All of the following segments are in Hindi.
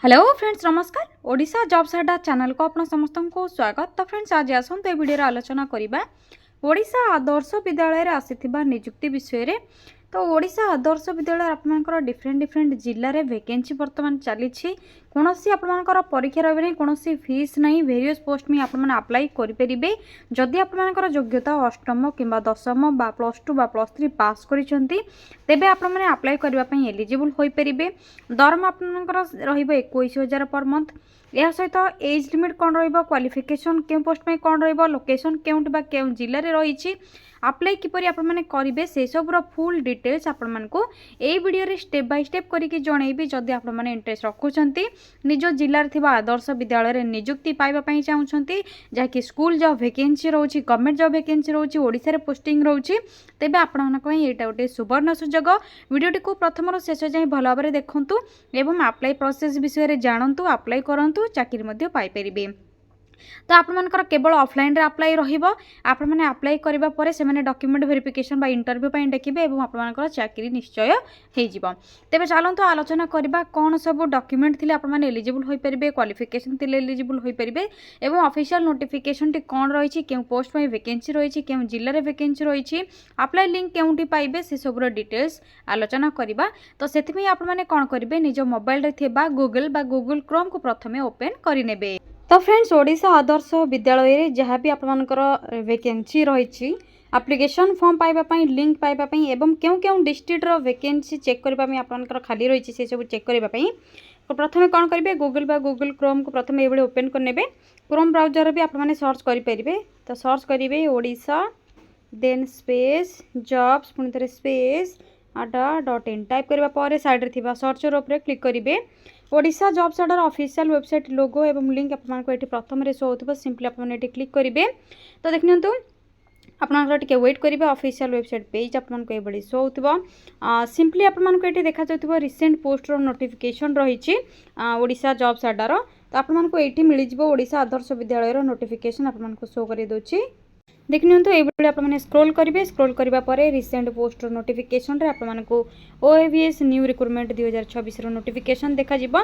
हेलो फ्रेंड्स नमस्कार ओडिशा जॉब्स अड्डा चैनल को आपण समस्त को स्वागत। तो फ्रेंड्स आज आसंत ए वीडियो आलोचना करिबा ओडिशा आदर्श विद्यालय रे आसीथिबा नियुक्ति विषय रे। तो ओडिशा आदर्श विद्यालय आपनकर डिफरेंट जिल्ला रे वैकेंसी वर्तमान चली कौन सी आपनकर परीक्षा रही कौन सी फीस नहीं वेरियस पोस्ट में आप अप्लाई करेंगे जदि आपनकर योग्यता अष्टम कि दशम बा प्लस टू बा प्लस थ्री पास करिसेंती तेबे आपने अप्लाई करने एलिजिबल हो पारे। दरमा आपनकर रहिबो 21,000 पर मंथ। यह सहित एज लिमिट कौन क्वालिफिकेशन क्यों पोस्ट में कौन लोकेशन क्योंटी बा क्यों जिले में रही अप्लाई किपरि आप मैंने करेंगे से सबूर फुल डिटेल्स आपण मानकु ए वीडियो रे स्टेप बाय स्टेप करके जनइबी। जदि आप मैंने इंटरेस्ट रखुचंती निज जिल्लार थिबा आदर्श विद्यालय रे नियुक्ति पाइबा पई चाहुचंती जाकि स्कूल जॉब वैकेंसी रहउची गवर्नमेंट जॉब वैकेंसी रहउची ओडिसा रे पोस्टिंग रहउची तेबे आपण मानक पई एटा गोटे सुवर्ण सुजोग। वीडियोटी को प्रथम शेष जाए भल भाव देखंतु एवं अप्लाई प्रोसेस विषय रे जानंतु अप्लाई करंतु चाकरी मध्ये पाई परिबे। तो आपनकर केवल ऑफलाइन रे अप्लाई रहिबो आपण माने अप्लाई करबा परे से माने डॉक्यूमेंट वेरिफिकेशन बा इंटरव्यू पई देखिबे एवं आपनकर चाकरी निश्चय हे जिवो। तेबे चलंतु आलोचना करबा कोन सब डॉक्यूमेंट थिले आपण माने एलिजिबल होई परिबे क्वालिफिकेशन थिले एलिजिबल होई परिबे एवं ऑफिशियल नोटिफिकेशन टी कोन रहिछि केउ पोस्ट पई वैकेंसी रहिछि केउ जिल्ला रे वैकेंसी रहिछि अप्लाई लिंक केउटी पाइबे से सबरो डिटेल्स आलोचना करबा। तो सेति में आपण माने कोन करिवे निज मोबाइल रे थिबा गूगल क्रोम को प्रथमे ओपन करि नेबे। तो फ्रेंड्स ओडिशा आदर्श विद्यालय रे जहाँ भी आपनकर वैकेंसी रही एप्लिकेशन फॉर्म पाइबापी लिंक पाइबापी एवं क्यों क्यों डिस्ट्रिक्ट रो वैकेंसी चेक करने आपनकर खाली रही से सब चेक करने तो प्रथमे कौन करेंगे गूगल क्रोम को प्रथमे ये ओपन करने क्रोम ब्राउजर भी आप सर्च करेंगे। तो सर्च करेंगे ओडिशा देन स्पेस जॉब्स पुणी थे स्पेस adda.in टाइप करने साइड रे सर्चर उपर क्लिक करेंगे। ओडिशा जॉब्स अड्डार ऑफिशियल वेबसाइट लोगो एवं लिंक आपको ये प्रथम शो होता सिंपली आपने क्लिक करेंगे। तो देखिए आपनकर टिके वेट करेंगे ऑफिशियल वेबसाइट पेज आपको ये शो होता सिंपली आपको ये देखा जाता रिसेंट पोस्टर नोटिफिकेशन रही ओडिशा जॉब्स अड्डार। तो आपको ये मिल ओडिशा आदर्श विद्यालय नोटिफिकेशन आपको शो कर दूसरी देखिए। तो ये आपने स्क्रोल करेंगे स्क्रोल करने पर रिसेंट पोस्ट नोटिफिकेशन रे आपको OAVS न्यू रिक्रुटमेंट 2026 नोटिफिकेशन देखा जिवो।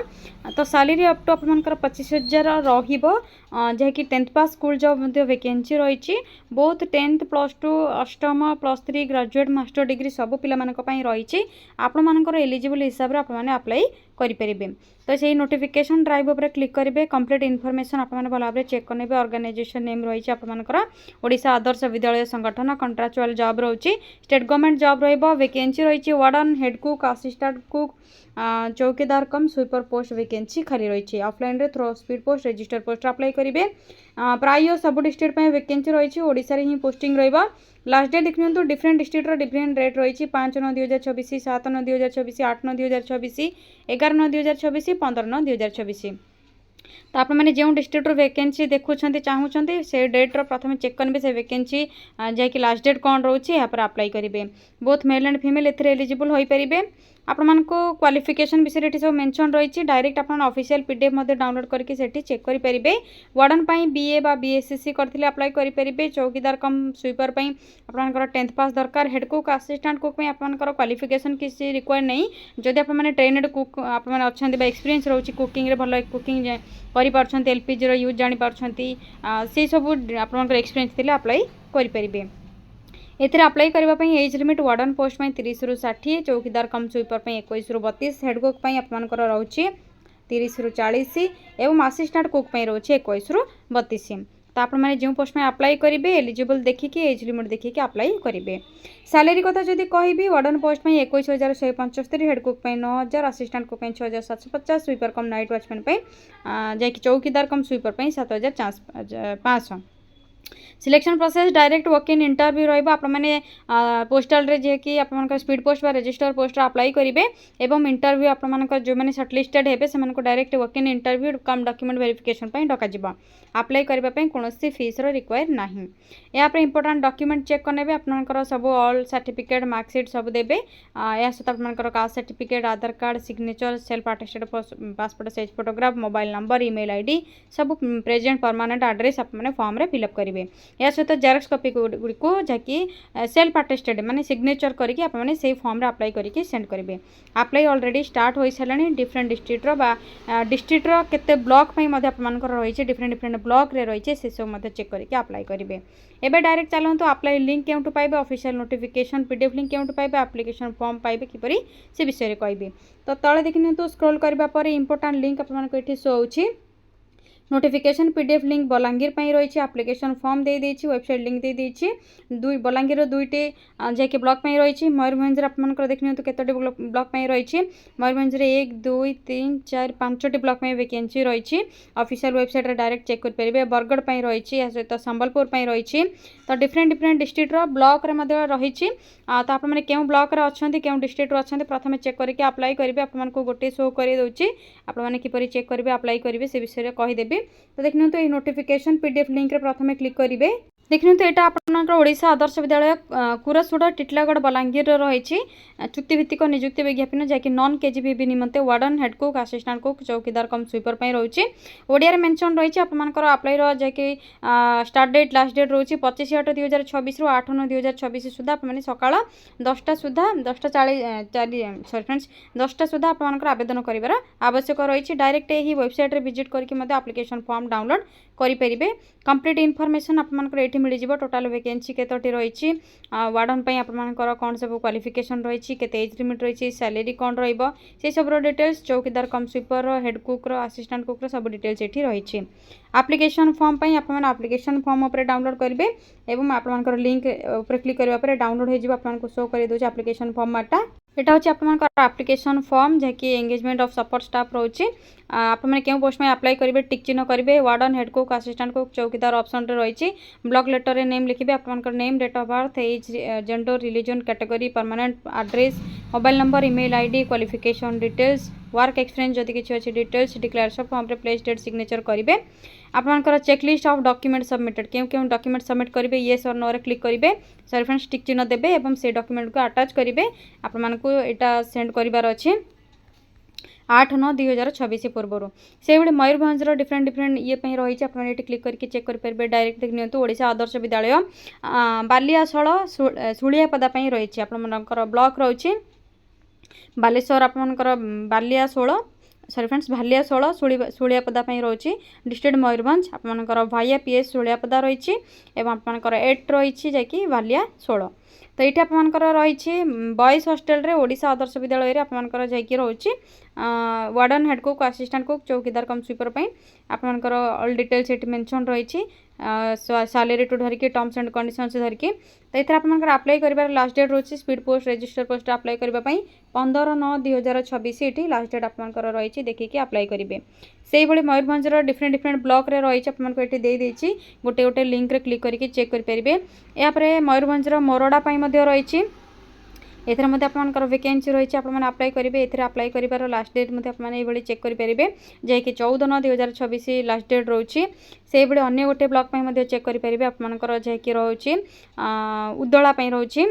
तो सैलरी अप टू आपनकर 25,000 रहिबो जहाँकि 10th पास स्कूल जॉब वैकेंसी रही बहुत 10th प्लस टू अष्टम plus three graduate master degree सब पिला रही आपंकर एलिजिबल हिसाब से आपने अप्लाई करेंगे। तो सही नोटिफिकेशन ड्राइव उपर क्लिक करेंगे कंप्लीट इनफॉरमेशन आपने भल भाव चेक करेंगे ऑर्गेनाइजेशन नेम रही आपंकर ओडिशा आदर्श विद्यालय संगठन कंट्राक्चुअल जॉब रही स्टेट गवर्नमेंट जॉब वैकेंसी रही warden head cook assistant cook चौकीदार कम स्वीपर पोस्ट वैकेंसी खाली रही ऑफलाइन रे through speed post register post apply करेंगे। प्राय सब डिस्ट्रिक्ट वैकेंसी रही ओडिशा रे ही पोस्टिंग रहिबा। लास्ट डेट देखिए डिफरेंट डिस्ट्रिक्टर डिफरेंट रेट रही 5/9/2024 7/9/2024 8/9/2024 11/9/2024 15/9/2024। तो आप मैंने जो डिस्ट्रिक्ट वैकेंसी देखुं चाहूँगी से डेट्र प्रथम चेक करेंगे से वैकेंसी जैकि लास्ट डेट कौन रोचे यहाँ पर अप्लाई करेंगे। Both male and female eligible हो पारे। आपण को क्वालिफिकेशन विषय सब मेंशन रही डायरेक्ट आप ऑफिशियल PDF डाउनलोड करके चेक करेंगे। वार्डन BA बा BSc करते अप्लाई करेंगे। चौकीदार कम स्वीपर आपंकर 10th पास दरकार हेड कुक असिस्टेंट कुक आपंकर क्वालिफिकेशन किसी रिक्वायर नहीं जदि आप ट्रेनेड कुक अच्छा एक्सपीरियंस रोचे कुकिंग भल कुकिंग कर LPG यूज जापारे से सब आपंकर एक्सपीरियंस थे अप्लाई करेंगे। एथिरे अप्लाई करने एज लिमिट वार्डन पोस्ट 30 रु 60 चौकीदार कम स्वीपर 21 रु 32 हेड कुक आपंकर रोचे 30 रु 40 एवं असिस्टेंट कुक रोचे 21 रु 32। तो आप जो पोस्ट में अप्लाई करेंगे एलिजिबल देखिए एज लिमिट देखिए अप्लाई करेंगे। सैलरी कथा जब कहि warden post 21,175 head cook 9,000 assistant cook 6,750 sweeper cum night watchman जैकि चौकीदार cum sweeper 7,500। Selection process direct walk in interview रहिबा आप माने पोस्टल रे जे कि आपन स्पीड पोस्ट बा रजिस्टर पोस्ट अप्लाई करेंगे एवं इंटरव्यू आपन जो मैंने सर्टलिस्टेड हेबे से direct walk in interview cum document verification डका जिवो। अप्लाई करने कौन फीस रिक्वायर नहीं। यहाँ इंपोर्टाट डॉक्यूमेंट चेक करने आपंकर सब ऑल सर्टिफिकेट मार्कशीट सब देवे या सहित आपंकर caste certificate Aadhaar card signature self attested passport size photograph mobile number email ID सब प्रेजेंट परमानेंट एड्रेस आप फॉर्म रे फिलअप करेंगे। करेंगे। या सहित जेरक्स कॉपी गुड़िक जहाँकि सेल्फ अटेस्टेड माने सिग्नेचर करके आपने से फॉर्म अप्लाई करके सेंड करेंगे। अप्लाई ऑलरेडी स्टार्ट हो सारे डिफरेंट डिस्ट्रिक्टर डिस्ट्रिक्टर केते ब्लॉक आपर रही डिफरेंट डिफरेंट ब्लॉक रे रही से सब चेक करके अप्लाई करेंगे। एबे डायरेक्ट चलते अप्लाई लिंक केउठु पाइबे ऑफिशियल नोटिफिकेशन पीडीएफ लिंक केउठु पाइबे एप्लिकेशन फॉर्म पाइबे किपरि से विषय कहबी। तो तले देखि तो स्क्रॉल करबा पर इंपोर्टेंट लिंक आपन को शो होची नोटिफिकेशन पीडीएफ लिंक बलांगीर रही एप्लिकेशन फॉर्म दे देछि वेबसाइट लिंक दे देछि दुई बलांगीर दुईटे जैकि ब्लॉक रही मयूरभंज आप देखिए तो केतोटी ब्लॉक रही मयूरभंज 1 2 3 4 5टी ब्लॉक वैकेंसी रही ऑफिशियल वेबसाइट रे डायरेक्ट चेक कर परिबे। बरगढ़ रही सहित संबलपुर रही तो डिफरेंट डिफरेंट डिस्ट्रिक्टर ब्लॉक रही तो आपने क्यों ब्लॉक अच्छा क्यों डिस्ट्रिक्ट अच्छा प्रथम चेक करके अप्लाई करेंगे। आपको गोटे शो कर दूसरी आपने किपरि चेक करेंगे अप्लाई करेंगे से विषय कहीदेवी। तो देखिए तो ये नोटिफिकेशन पीडीएफ लिंक रे प्रथम क्लिक करेंगे। देखिए तो यहाँ आपंकर ओडिशा आदर्श विद्यालय कुरसुड़ टिटलागढ़ बलांगीर रही चुक्तिभित्तिक नियुक्ति विज्ञापन जैकि नॉन केजीबी निमंते warden head cook assistant cook चौकीदार कम स्वीपर रही ओडिया मेंशन रही आपर अप्लाई जैकि स्टार्ट डेट लास्ट डेट रही 25/8/2026 8 9/2026 सुधा आपने सकाल 10टा सुधा 10टा सुधा आपर आवेदन कर आवश्यक रही। डायरेक्ट यही वेबसाइट रे विजिट करके एप्लिकेशन फॉर्म डाउनलोड करेंगे। कंप्लीट इनफॉरमेशन आपंकर ये मिल जाए टोटाल वैकेंसी केतोटी रही वार्डन आपर कौन सब क्वालिफिकेशन रही केते एज लिमिट रही सैलरी कौन रही सब डिटेल्स चौकीदार cum sweeper head cook assistant cook सब डिटेल्स ये रही। एप्लिकेशन फॉर्म आपने एप्लिकेशन फॉर्म उपर डाउनलोड करेंगे एवं आपर लिंक उपर क्लिक करने डाउनलोड हो शो कर दूसरे एप्लिकेशन फॉर्माटा यहाँ हूँ आप एप्लिकेशन फॉर्म जैकि एंगेजमेंट ऑफ सपोर्ट स्टाफ रही आपने क्यों पोस्ट में अप्लाई करेंगे टिक चिन्ह करेंगे warden head cook assistant cook chowkidar option रही ब्लॉक लेटर रे नेम लिखिए आपंकर name date of birth age gender religion category permanent address mobile number email ID qualification details work experience जदि किसी अच्छी डिटेल्स डिक्लेरेशन फॉर्म रे प्लेस डेट सिग्नेचर करेंगे। आपंकर चेकलिस्ट ऑफ डॉक्यूमेंट सबमिटेड क्यों क्यों डॉक्यूमेंट सबमिट करेंगे येस और नो रे क्लिक करेंगे सॉरी फ्रेंड्स टिक चिन्ह देबे एवं से डॉक्यूमेंट को अटैच करेंगे आपको यहाँ सेंड करार अच्छे 8/9/2026 पूर्व से मयूरभंज डिफरेंट डिफरेंट ये रही आपने क्लिक करके चेक करेंगे। डायरेक्ट देखिए ओडिशा आदर्श विद्यालय बालियाशोल शुलियापदा रही आपंकर ब्लॉक रही बालेश्वर आपंकर बालियाशोल सॉरी फ्रेंड्स भालियाशोल शुलियापदा रही डिस्ट्रिक्ट मयूरभंज आपंकर भाइया पीएस शुलियापदा रही आपंकर 8 रही जैकि भालियाशोल। तो ये आपर रही बॉयज हॉस्टेल रे ओडिशा आदर्श विद्यालय आपर जैकि रही warden head cook assistant cook चौकीदार कम स्वीपर आपर ऑल डिटेल्स ये मेंशन रही सैलरी टू धरिकी टर्म्स एंड कंडीशंस धरिकी। तो ये आपर अप्लाई कर लास्ट डेट रही speed post register post apply करने 15/9/2026 ये लास्ट डेट आपर रही देखिए अप्लाई करेंगे। से मयूरभंज डिफरेंट डिफरेंट ब्लॉक रे रही आपको ये देदेछि गोटे गोटे लिंक रे क्लिक करके चेक करेंगे। यापर मयूरभंज मोरडा रही एथर मध्य आपनकर वैकेंसी रही आपने अप्लाई करेंगे। एथर अप्लाई कर लास्ट डेट आपने चेक करेंगे जैकि 14/9/2026 लास्ट डेट रही से अन्य गोटे ब्लॉक चेक करेंगे आपनकर जैकि रही उदला रही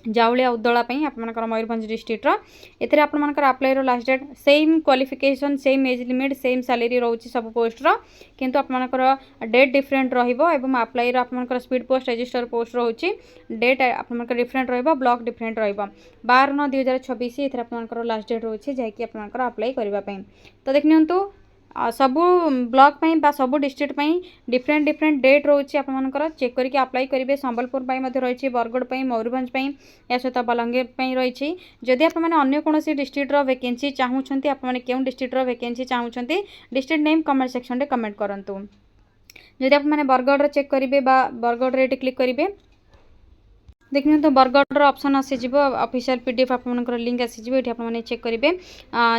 जाउलिया उदला आपनकर मयूरभंज डिस्ट्रिक्टर एथर आपनकर apply last date same qualification same age limit same salary रही सब पोस्टर किंतु आपनकर डेट डिफरेंट रहिबो एवं अप्लाई आपनकर स्पीड पोस्ट रजिस्टर पोस्ट रही डेट आपनकर डिफरेंट रहिबो ब्लॉक डिफरेंट रहिबो 12/9/2026 एथर आपनकर लास्ट डेट रही जैकि आपनकर अप्लाई करबा पई। तो देखनियंतु सबू ब्लॉक बा सबू डिस्ट्रिक्ट डिफरेंट डिफरेंट डेट रोचे आपंकर चेक करके अप्लाई करेंगे। संबलपुर रही बरगढ़ मयूरभंज या सहित बलांगीर रही जदि आपने कौन डिस्ट्रिक्ट वैकेंसी चाहूँगी आपने क्यों डिस्ट्रिक्ट वैकेंसी चाहूँगी डिस्ट्रिक्ट नेम कमेंट सेक्शन में कमेंट करूँ। जदि आपने बरगढ़ चेक करेंगे बरगढ़ रे क्लिक करेंगे देखिए तो बरगढ़ ऑप्शन आसीज ऑफिशियल पीडीएफ आपंकर लिंक आसीज ये आपने चेक करेंगे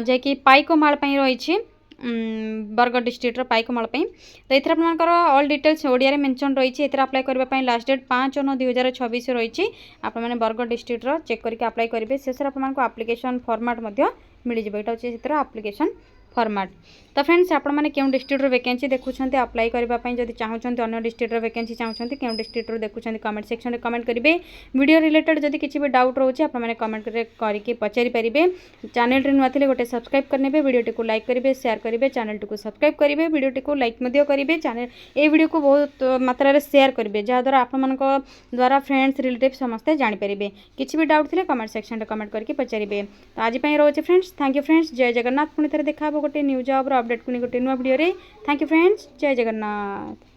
जैकि पाइकमाल रही बरगढ़ डिस्ट्रिक्टर पाइकमाल। तो ये आपंकर ऑल डिटेल्स ओडिया मेंशन रही अप्लाई करने लास्ट डेट 5/9/2026 रही आपने बरगढ़ डिस्ट्रिक्टर चेक करके अप्लाई करेंगे। शेष आपको एप्लिकेशन फॉर्मेट मिल जाए यहाँ हूँ एप्लिकेशन फॉर्मेट। तो फ्रेंड्स आपण मैंने क्यों डिस्ट्रिक्ट वैकेंसी देखुंत अप्लाई करने जब चाहते अन्य डिस्ट्रिक्ट वैकेंसी चाहते क्यों डिस्ट्रिक्ट देखुं कमेंट सेक्शन में कमेंट करेंगे। वीडियो रिलेटेड जब किसी भी डाउट रोचे आपने कमेंट करके पचारि पारे। चैनल रे नुआ थे गोटे सब्सक्राइब करेंगे, वीडियो को लाइक करेंगे, शेयर करेंगे, चैनल को सब्सक्राइब करेंगे, वीडियो को लाइक करेंगे, चैनल ये वीडियो को बहुत मात्रा रे शेयर करेंगे जहाँद्वारा आपण द्वारा फ्रेंड्स रिलेटिव समस्ते जानीपारे। किसी भी डाउट थे कमेंट सेक्शन में कमेंट करके पचारे। तो आज रोचे फ्रेंड्स, थैंक यू फ्रेंड्स, जय जगन्नाथ। पुणी थे देखा गोटे न्यू जॉब अपडेट पुणी गोटे नुआ वीडियो रे। थैंक यू फ्रेंड्स, जय जगन्नाथ।